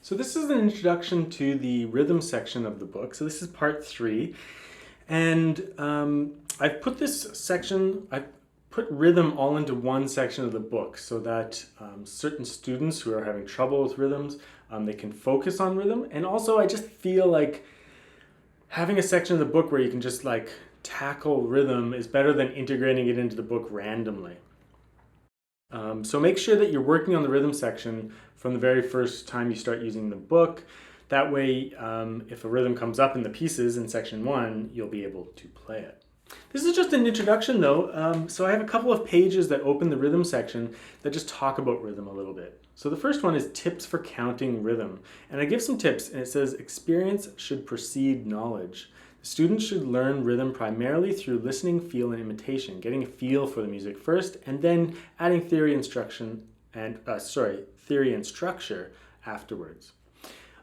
So this is an introduction to the rhythm section of the book. So this is part 3. And I've put I've put rhythm all into one section of the book so that certain students who are having trouble with rhythms, they can focus on rhythm. And also I just feel like having a section of the book where you can just like tackle rhythm is better than integrating it into the book randomly. So make sure that you're working on the rhythm section from the very first time you start using the book. That way, if a rhythm comes up in the pieces in section 1, you'll be able to play it. This is just an introduction though, so I have a couple of pages that open the rhythm section that just talk about rhythm a little bit. So the first one is tips for counting rhythm. And I give some tips and it says experience should precede knowledge. Students should learn rhythm primarily through listening, feel, and imitation, getting a feel for the music first, and then adding theory and structure afterwards.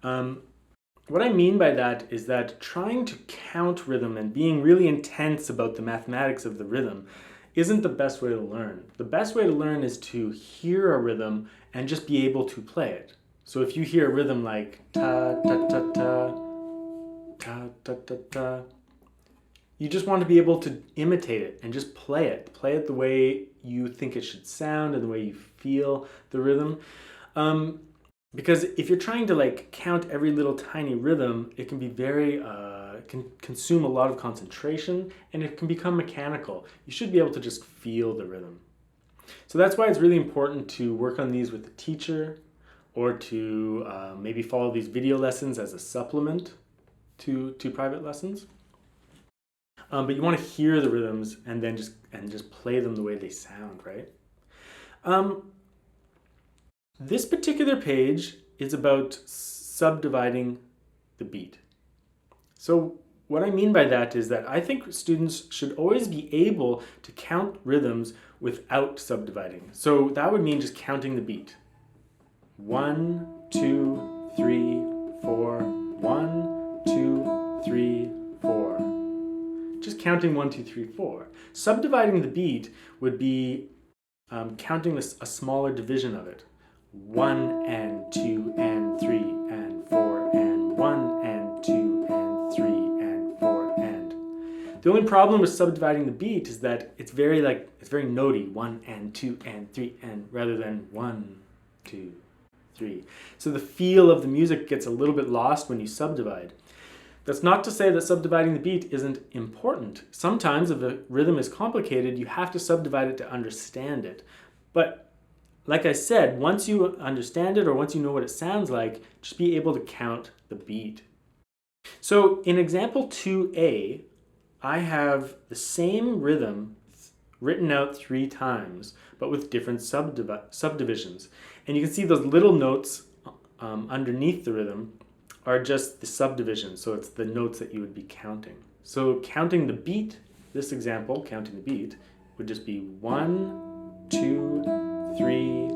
What I mean by that is that trying to count rhythm and being really intense about the mathematics of the rhythm isn't the best way to learn. The best way to learn is to hear a rhythm and just be able to play it. So if you hear a rhythm like ta ta ta ta, ta ta ta ta, you just want to be able to imitate it and just play it. Play it the way you think it should sound and the way you feel the rhythm. Because if you're trying to like count every little tiny rhythm, it can be can consume a lot of concentration and it can become mechanical. You should be able to just feel the rhythm. So that's why it's really important to work on these with a teacher or to maybe follow these video lessons as a supplement to private lessons. But you want to hear the rhythms and then just play them the way they sound, right? This particular page is about subdividing the beat. So what I mean by that is that I think students should always be able to count rhythms without subdividing. So that would mean just counting the beat. 1, 2, 3, 4, 1, 2, 3, 4. Just counting 1, 2, 3, 4. Subdividing the beat would be counting a smaller division of it. 1 and 2 and 3 and 4 and 1 and 2 and 3 and 4 and. The only problem with subdividing the beat is that it's very notey, 1 and 2 and 3 and rather than 1, 2, 3. So the feel of the music gets a little bit lost when you subdivide. That's not to say that subdividing the beat isn't important. Sometimes if a rhythm is complicated, you have to subdivide it to understand it. But like I said, once you understand it or once you know what it sounds like, just be able to count the beat. So in example 2a, I have the same rhythm written out 3 times, but with different subdivisions. And you can see those little notes underneath the rhythm are just the subdivisions. So it's the notes that you would be counting. So counting the beat, this example, counting the beat, would just be 1, 2, 3,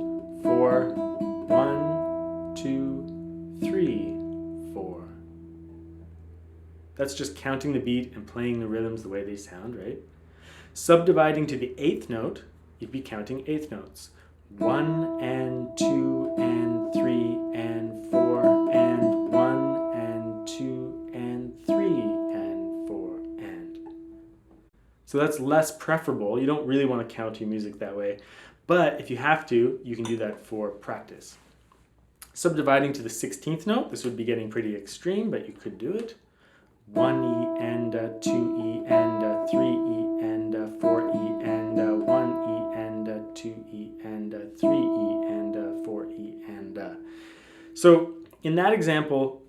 4, 1, 2, 3, 4. That's just counting the beat and playing the rhythms the way they sound, right? Subdividing to the 8th note, you'd be counting 8th notes. 1 and 2 and 3 and 4 and 1 and 2 and 3 and 4 and. So that's less preferable. You don't really want to count your music that way. But if you have to, you can do that for practice. Subdividing to the 16th note, this would be getting pretty extreme, but you could do it. 1E and 2E and 3E and 4E and 1E and 2E and 3E and 4E and. So in that example,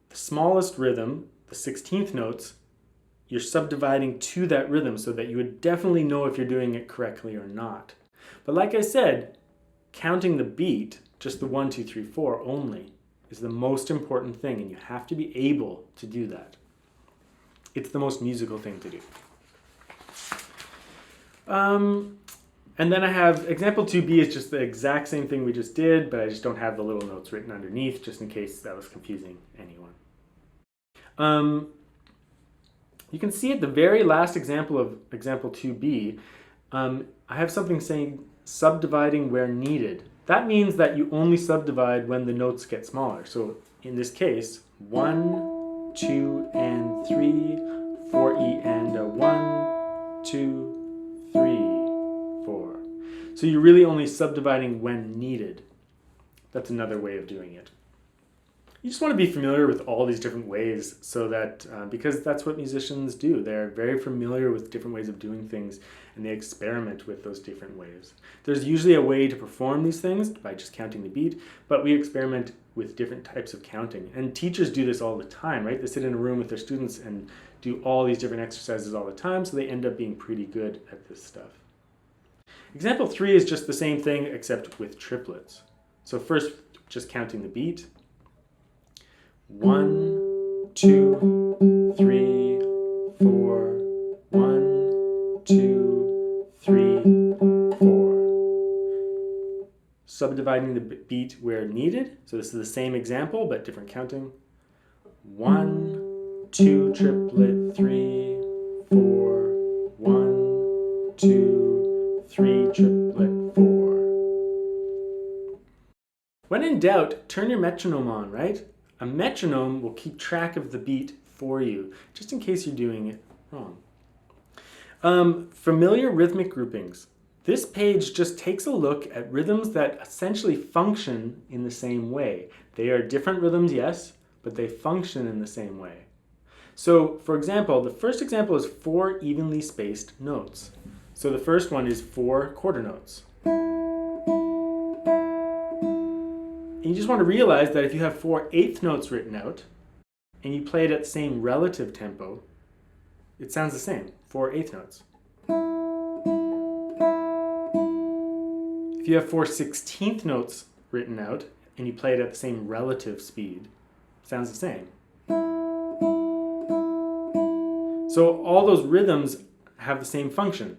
the smallest rhythm, the 16th notes, you're subdividing to that rhythm so that you would definitely know if you're doing it correctly or not. But like I said, counting the beat, just the 1, 2, 3, 4 only, is the most important thing, and you have to be able to do that. It's the most musical thing to do. And then I have example 2b is just the exact same thing we just did, but I just don't have the little notes written underneath, just in case that was confusing anyone. You can see at the very last example of example 2b, I have something saying subdividing where needed. That means that you only subdivide when the notes get smaller. So in this case, 1, 2, and 3, 4E and a 1, 2, 3, 4. So you're really only subdividing when needed. That's another way of doing it. You just want to be familiar with all these different ways so that, because that's what musicians do. They're very familiar with different ways of doing things and they experiment with those different ways. There's usually a way to perform these things by just counting the beat, but we experiment with different types of counting. And teachers do this all the time, right? They sit in a room with their students and do all these different exercises all the time, so they end up being pretty good at this stuff. Example 3 is just the same thing except with triplets. So first, just counting the beat. 1, 2, 3, 4, 1, 2, 3, 4. Subdividing the beat where needed. So this is the same example, but different counting. 1, 2, triplet, 3, 4, 1, 2, 3, triplet, 4. When in doubt, turn your metronome on, right? A metronome will keep track of the beat for you, just in case you're doing it wrong. Familiar rhythmic groupings. This page just takes a look at rhythms that essentially function in the same way. They are different rhythms, yes, but they function in the same way. So, for example, the first example is 4 evenly spaced notes. So the first one is 4 quarter notes. And you just want to realize that if you have 4 eighth notes written out and you play it at the same relative tempo, it sounds the same, 4 eighth notes. If you have 4 16th notes written out and you play it at the same relative speed, it sounds the same. So all those rhythms have the same function,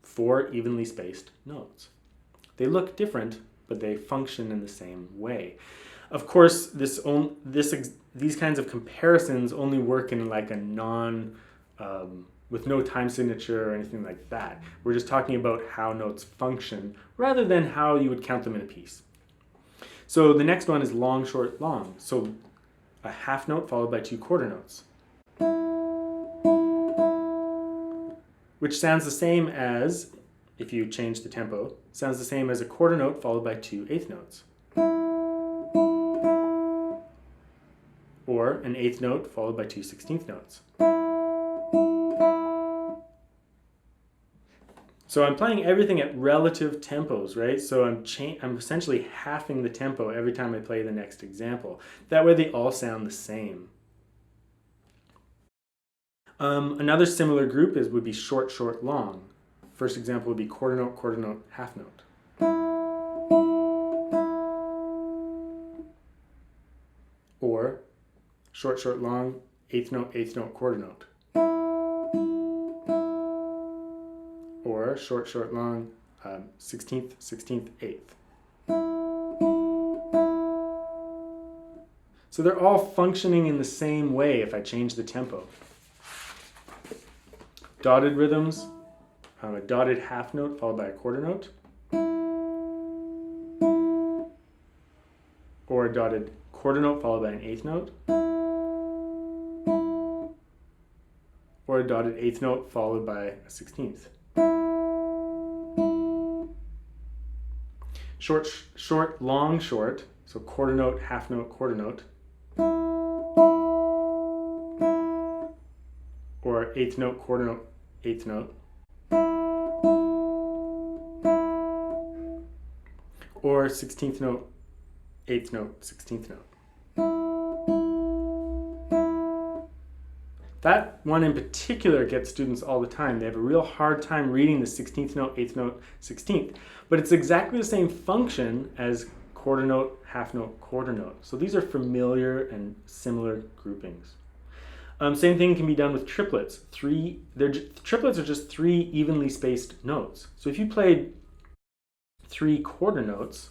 4 evenly spaced notes. They look different, but they function in the same way. Of course, these kinds of comparisons only work in like a with no time signature or anything like that. We're just talking about how notes function rather than how you would count them in a piece. So the next one is long, short, long. So a half note followed by 2 quarter notes, which sounds the same as, if you change the tempo, sounds the same as a quarter note followed by 2 eighth notes. Or an eighth note followed by 2 16th notes. So I'm playing everything at relative tempos, right? So I'm essentially halving the tempo every time I play the next example. That way they all sound the same. Another similar group would be short, short, long. First example would be quarter note, half note. Or short, short, long, eighth note, quarter note. Or short, short, long, 16th, 16th, 8th. So they're all functioning in the same way if I change the tempo. Dotted rhythms, a dotted half note followed by a quarter note. Or a dotted quarter note followed by an eighth note. Or a dotted eighth note followed by a 16th. Short, short, long, short. So quarter note, quarter note. Or eighth note, quarter note, eighth note. Or 16th note, eighth note, 16th note. That one in particular gets students all the time. They have a real hard time reading the 16th note, 8th note, 16th. But it's exactly the same function as quarter note, quarter note. So these are familiar and similar groupings. Same thing can be done with triplets. Triplets are just 3 evenly spaced notes. So if you played 3 quarter notes,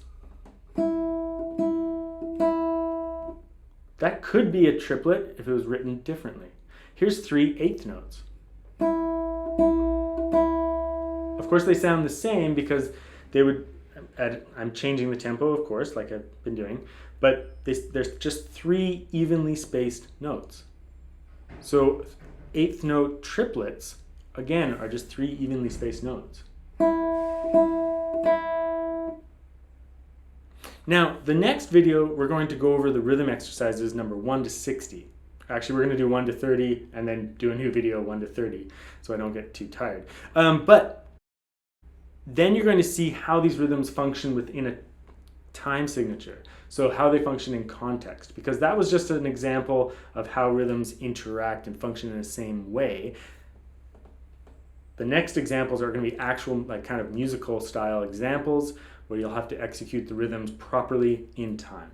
that could be a triplet if it was written differently. Here's 3 eighth notes. Of course they sound the same because they would I'm changing the tempo, of course, like I've been doing, but there's just 3 evenly spaced notes. So eighth note triplets, again, are just 3 evenly spaced notes. Now, the next video, we're going to go over the rhythm exercises number 1 to 60. Actually, we're going to do 1 to 30 and then do a new video 1 to 30 so I don't get too tired. But then you're going to see how these rhythms function within a time signature. So how they function in context, because that was just an example of how rhythms interact and function in the same way. The next examples are going to be actual like kind of musical style examples where you'll have to execute the rhythms properly in time.